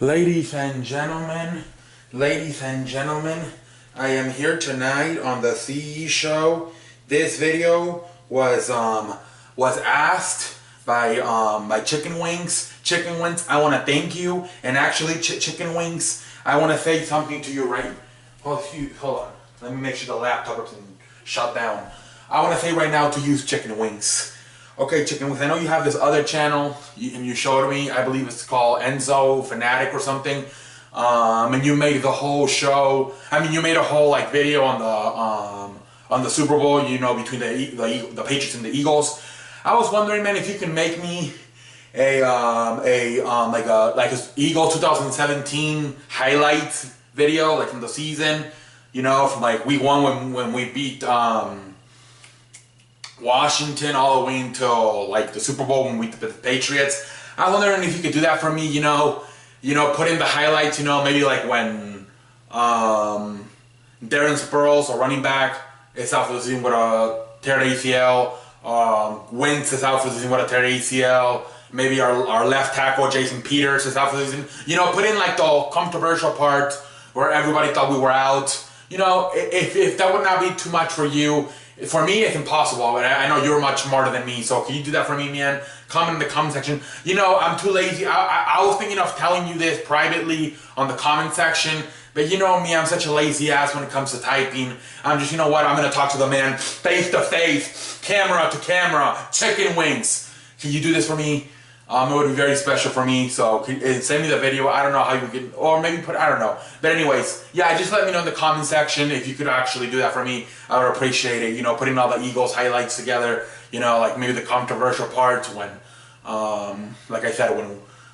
Ladies and gentlemen, I am here tonight on the CE show. This video was asked by Chicken Wings. Chicken Wings, I want to thank you. And actually, Chicken Wings, I want to say something to you right. Hold on. Let me make sure the laptop isn't shut down. I want to say right now to you, Chicken Wings. Okay, Chicken Wings, I know you have this other channel, and you showed me, I believe it's called Enzo Fanatic or something, and you made the whole show, you made a whole video on the Super Bowl, between the Patriots and the Eagles. I was wondering, man, if you can make me a Eagle 2017 highlight video, from the season, from week one when we beat, Washington all the way until the Super Bowl when we beat the Patriots. I was wondering if you could do that for me, put in the highlights, maybe when Darren Sproles, a running back, is out for the season with a tear ACL, Wentz is out for the season with a tear ACL, maybe our left tackle Jason Peters is out for the season. Put in the controversial part where everybody thought we were out. If that would not be too much for you. For me, it's impossible, but I know you're much smarter than me, so can you do that for me, man? Comment in the comment section. I'm too lazy. I was thinking of telling you this privately on the comment section, but you know me, I'm such a lazy ass when it comes to typing. I'm just, I'm going to talk to the man face to face, camera to camera, Chicken Wings. Can you do this for me? It would be very special for me, so send me the video. I don't know how you can, or maybe I don't know. But anyways, yeah, just let me know in the comment section if you could actually do that for me. I would appreciate it, putting all the Eagles highlights together, maybe the controversial parts when, like I said,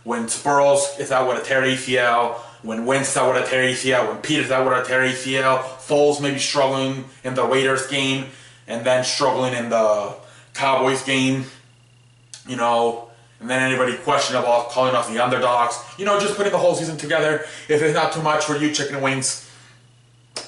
when Sproles is out with a tear ACL, when Wentz is out with a tear ACL, when Peters is out with a tear ACL, Foles maybe struggling in the Raiders game, and then struggling in the Cowboys game, and then anybody questioning about calling us the underdogs. Just putting the whole season together. If it's not too much for you, Chicken Wings,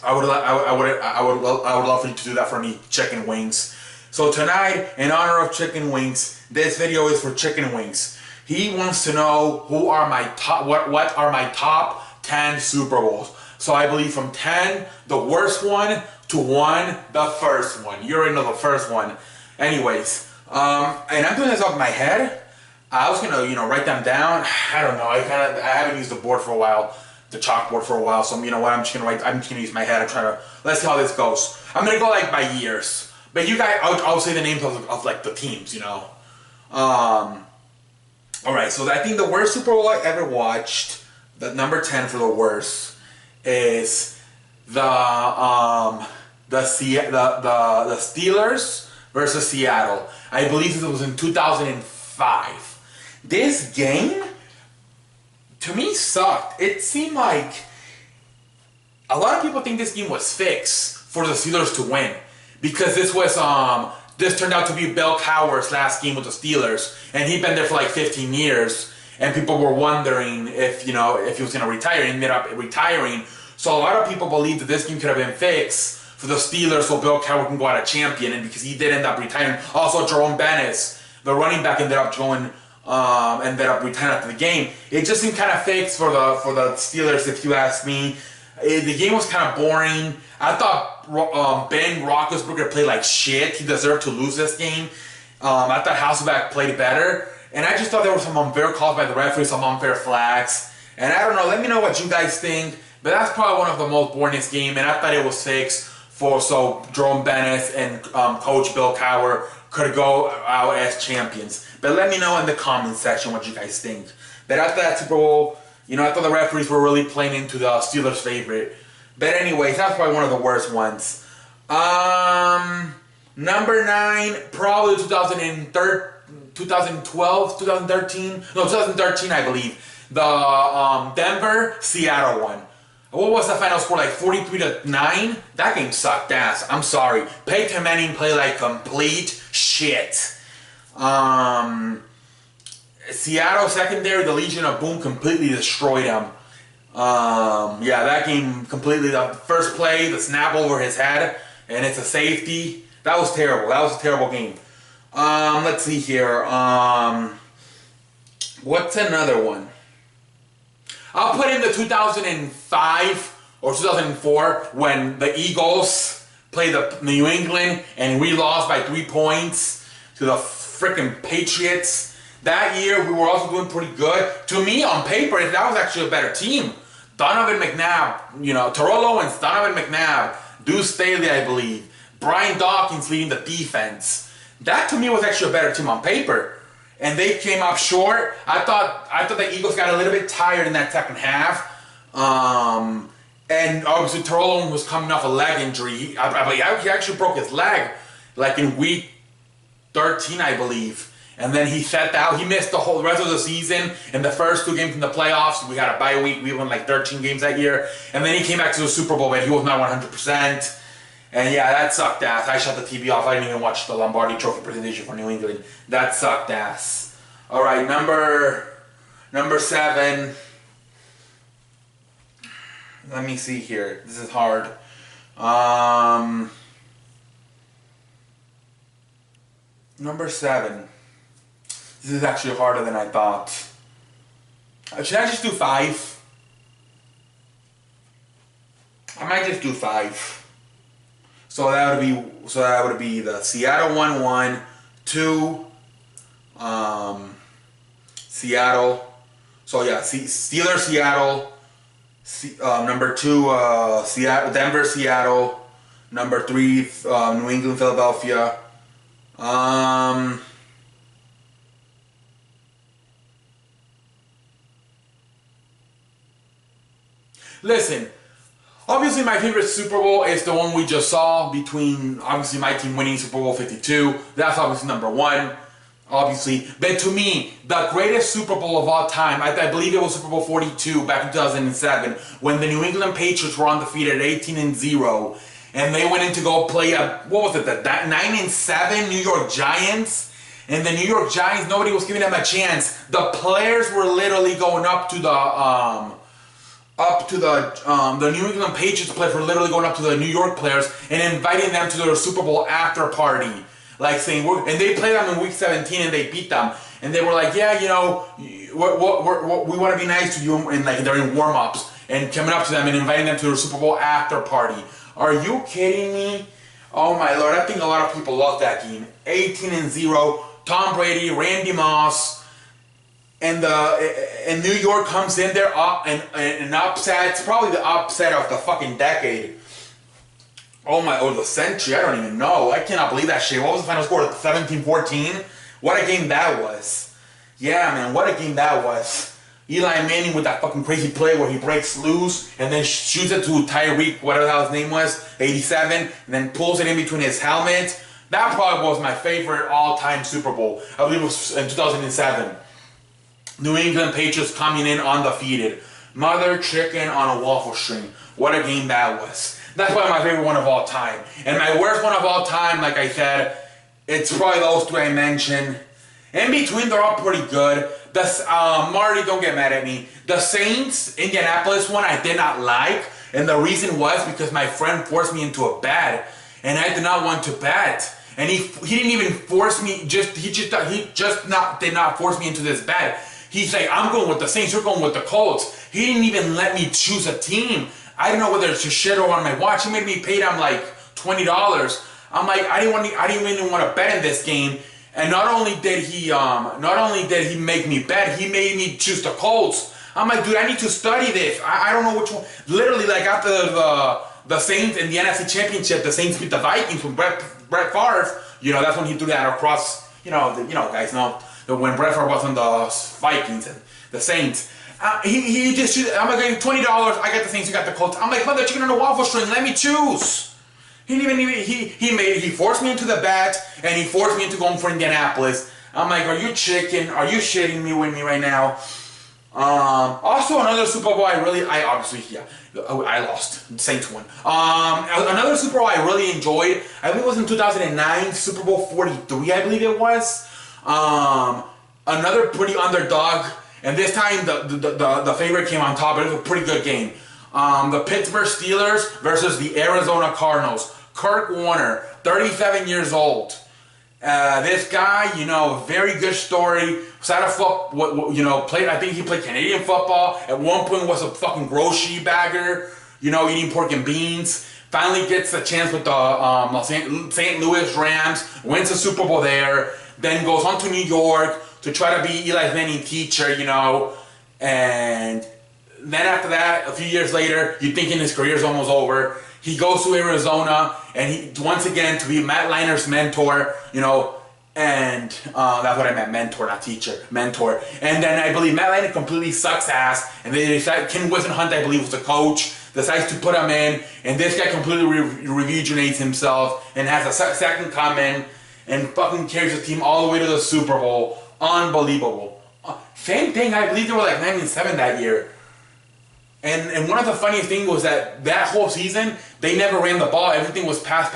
I would love for you to do that for me, Chicken Wings. So tonight, in honor of Chicken Wings, this video is for Chicken Wings. He wants to know who are my top, what are my top 10 Super Bowls. So I believe from 10, the worst one, to 1, the first one. You already know the first one. Anyways, and I'm doing this off my head. I was gonna, write them down. I don't know. I haven't used the board for a while, the chalkboard for a while. So you know what? I'm just gonna use my head. Let's see how this goes. I'm gonna go by years. But you guys, I'll say the names of the teams. All right. So I think the worst Super Bowl I ever watched, the number 10 for the worst, is the Steelers versus Seattle. I believe it was in 2005. This game, to me, sucked. It seemed like a lot of people think this game was fixed for the Steelers to win because this turned out to be Bill Cowher's last game with the Steelers, and he'd been there for 15 years, and people were wondering if he was going to retire. He ended up retiring, so a lot of people believed that this game could have been fixed for the Steelers so Bill Cowher can go out a champion, and because he did end up retiring. Also, Jerome Bettis, the running back, ended up retiring after the game. It just seemed kind of fixed for the Steelers, if you ask me. The game was kind of boring. I thought Ben Roethlisberger played like shit. He deserved to lose this game. I thought Hasselbeck played better. And I just thought there were some unfair calls by the referees, some unfair flags. And I don't know, let me know what you guys think. But that's probably one of the most boringest games. And I thought it was fixed so Jerome Bettis and Coach Bill Cowher could go out as champions. But let me know in the comments section what you guys think. But after that Super Bowl, I thought the referees were really playing into the Steelers' favorite. But anyways, that's probably one of the worst ones. Number 9, probably 2012, 2013. No, 2013, I believe. The Denver-Seattle one. What was the final score, 43-9? That game sucked ass. I'm sorry. Peyton Manning played complete shit. Seattle secondary, the Legion of Boom completely destroyed them. Yeah, that game completely, the first play, the snap over his head, and it's a safety. That was terrible. That was a terrible game. Let's see here. What's another one? I'll put in the 2005 or 2004 when the Eagles played the New England and we lost by 3 points to the freaking Patriots. That year we were also doing pretty good. To me, on paper, that was actually a better team. Donovan McNabb, Terrell Owens, Donovan McNabb, Deuce Staley, I believe, Brian Dawkins leading the defense. That to me was actually a better team on paper. And they came up short. I thought the Eagles got a little bit tired in that second half. And obviously Terrell Owens was coming off a leg injury. He actually broke his leg like in week 13, I believe. And then he sat out. He missed the whole rest of the season and the first 2 games in the playoffs. We had a bye week. We won like 13 games that year. And then he came back to the Super Bowl, but he was not 100%. And yeah, that sucked ass. I shut the TV off. I didn't even watch the Lombardi Trophy presentation for New England. That sucked ass. All right, number 7. Let me see here. This is hard. Number 7. This is actually harder than I thought. Should I just do 5? I might just do 5. So that would be the Seattle 1-1, 2, Seattle. So yeah, Steelers, Seattle. Number 2, Seattle, Denver, Seattle. Number 3, New England, Philadelphia. Listen, obviously my favorite Super Bowl is the one we just saw between, obviously, my team winning Super Bowl 52. That's obviously number 1, obviously. But to me, the greatest Super Bowl of all time, I believe it was Super Bowl 42 back in 2007, when the New England Patriots were undefeated at 18-0, and they went in to go play the 9-7 New York Giants. And the New York Giants, nobody was giving them a chance. The players were literally going up to the New England Patriots players were literally going up to the New York players and inviting them to their Super Bowl after party. Like saying, and they played them in week 17 and they beat them. And they were like, yeah, we want to be nice to you, and like during warm-ups and coming up to them and inviting them to their Super Bowl after party. Are you kidding me? Oh my Lord, I think a lot of people love that game. 18-0, Tom Brady, Randy Moss. And New York comes in there and upsets, probably the upset of the fucking decade. Or the century, I don't even know. I cannot believe that shit. What was the final score? 17-14? What a game that was. Yeah, man, what a game that was. Eli Manning with that fucking crazy play where he breaks loose and then shoots it to Tyreek, whatever the hell his name was, 87, and then pulls it in between his helmet. That probably was my favorite all-time Super Bowl. I believe it was in 2007. New England Patriots coming in undefeated. Mother chicken on a waffle string. What a game that was. That's probably my favorite one of all time. And my worst one of all time, like I said, it's probably those 2 I mentioned. In between, they're all pretty good. Marty, don't get mad at me. The Saints, Indianapolis one, I did not like. And the reason was because my friend forced me into a bet. And I did not want to bet. And he didn't even force me, he did not force me into this bet. He's like, I'm going with the Saints, you're going with the Colts. He didn't even let me choose a team. I didn't know whether to shit or on my watch. He made me pay him like $20. I'm like, I didn't even want to bet in this game. And not only did he make me bet, he made me choose the Colts. I'm like, dude, I need to study this. I don't know which one. Literally, like after the Saints in the NFC Championship, the Saints beat the Vikings from Brett Favre. That's when he threw that across. Guys know when Brett Favre was on the Vikings and the Saints. He just, I'm like, $20, I got the Saints, you got the Colts. I'm like, mother chicken on a waffle string, let me choose. He forced me into the bet, and he forced me into going for Indianapolis. I'm like, are you chicken? Are you shitting me with me right now? Also another Super Bowl I lost. Saints won. Another Super Bowl I really enjoyed, I believe it was in 2009, Super Bowl 43, I believe it was. Another pretty underdog. And this time, the favorite came on top. It was a pretty good game. The Pittsburgh Steelers versus the Arizona Cardinals. Kurt Warner, 37 years old. This guy, very good story. Was out of played. I think he played Canadian football. At one point, was a fucking grocery bagger. Eating pork and beans. Finally gets a chance with the St. Louis Rams. Wins the Super Bowl there. Then goes on to New York to try to be Eli Manning teacher. And then after that, a few years later, you're thinking his career's almost over. He goes to Arizona, and he once again to be Matt Leiner's mentor, and that's what I meant, mentor, not teacher, mentor. And then I believe Matt Leiner completely sucks ass, and they decide, Ken Whisenhunt, I believe, was the coach, decides to put him in, and this guy completely rejuvenates himself, and has a second comment, and fucking carries the team all the way to the Super Bowl. Unbelievable. Same thing, I believe they were like 9-7 that year. And one of the funniest things was that whole season, they never ran the ball. Everything was pass.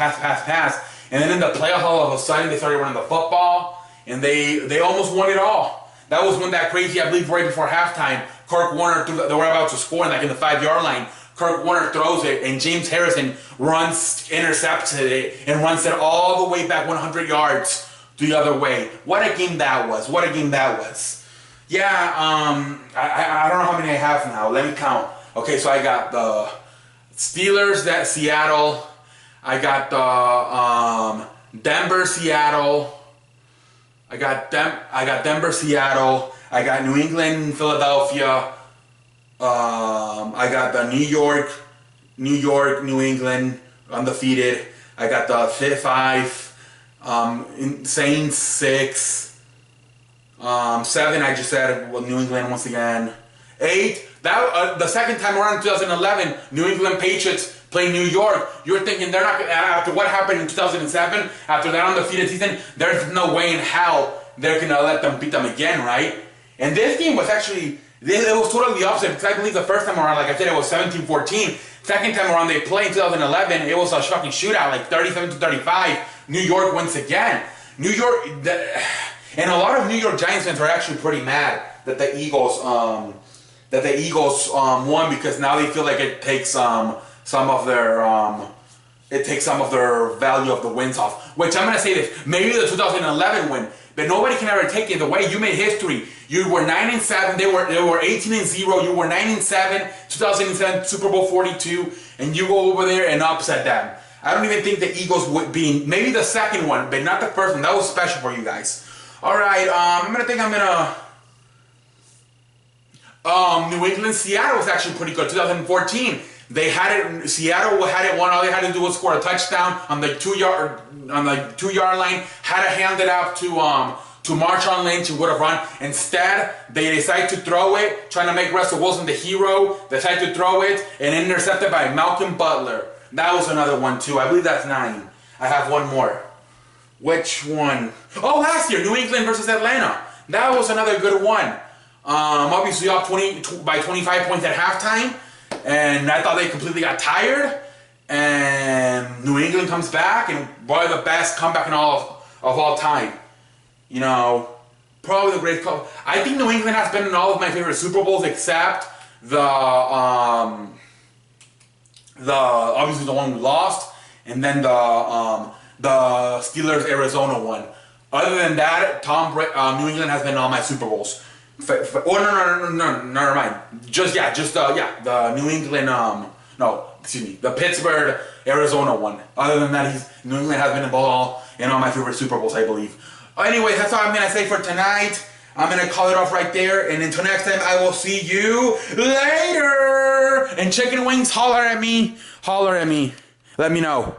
And then in the playoffs, all of a sudden, they started running the football, and they almost won it all. That was when that crazy, I believe, right before halftime, Kurt Warner, they were about to score in the 5-yard line. Kurt Warner throws it, and James Harrison intercepts it, and runs it all the way back 100 yards the other way. What a game that was. Yeah, I don't know how many I have now. Let me count. Okay, so I got the Steelers, Seattle. I got the Denver, Seattle. I got Denver, Seattle. I got New England, Philadelphia. I got the New York, New England, undefeated. I got the 5, Saints 6. 7, I just said, New England once again. 8, the second time around in 2011, New England Patriots play New York. You're thinking they're not gonna, after what happened in 2007, after that undefeated season, there's no way in hell they're gonna let them beat them again, right? And this game was actually, it was totally the opposite, because I believe the first time around, like I said, it was 17-14. Second time around they played in 2011, it was a shocking shootout, like 37-35. New York wins again. New York, and a lot of New York Giants fans are actually pretty mad that the Eagles won, because now they feel like it takes some of their value of the wins off. Which I'm gonna say this: maybe the 2011 win, but nobody can ever take it away. You made history. You were 9-7. They were 18-0. You were 9-7. 2007 Super Bowl 42, and you go over there and upset them. I don't even think the Eagles would be, maybe the second one, but not the first one. That was special for you guys. Alright, New England, Seattle was actually pretty good. 2014, Seattle had it won. All they had to do was score a touchdown on the 2-yard line. Had to hand it out to Marshawn Lynch, who would have run. Instead, they decide to throw it, trying to make Russell Wilson the hero. They decide to throw it, and intercepted by Malcolm Butler. That was another one too. I believe that's 9. I have one more. Which one? Oh, last year, New England versus Atlanta. That was another good one. Obviously up by 25 points at halftime, and I thought they completely got tired. And New England comes back, and boy, the best comeback in all of all time. Probably the greatest comeback. I think New England has been in all of my favorite Super Bowls except the obviously the one we lost, and then the Steelers Arizona one. Other than that, New England has been in all my Super Bowls. No, never mind. The New England. The Pittsburgh Arizona one. Other than that, New England has been involved in all my favorite Super Bowls, I believe. Anyway, that's all I'm gonna say for tonight. I'm gonna call it off right there, and until next time, I will see you later. And chicken wings, holler at me. Let me know.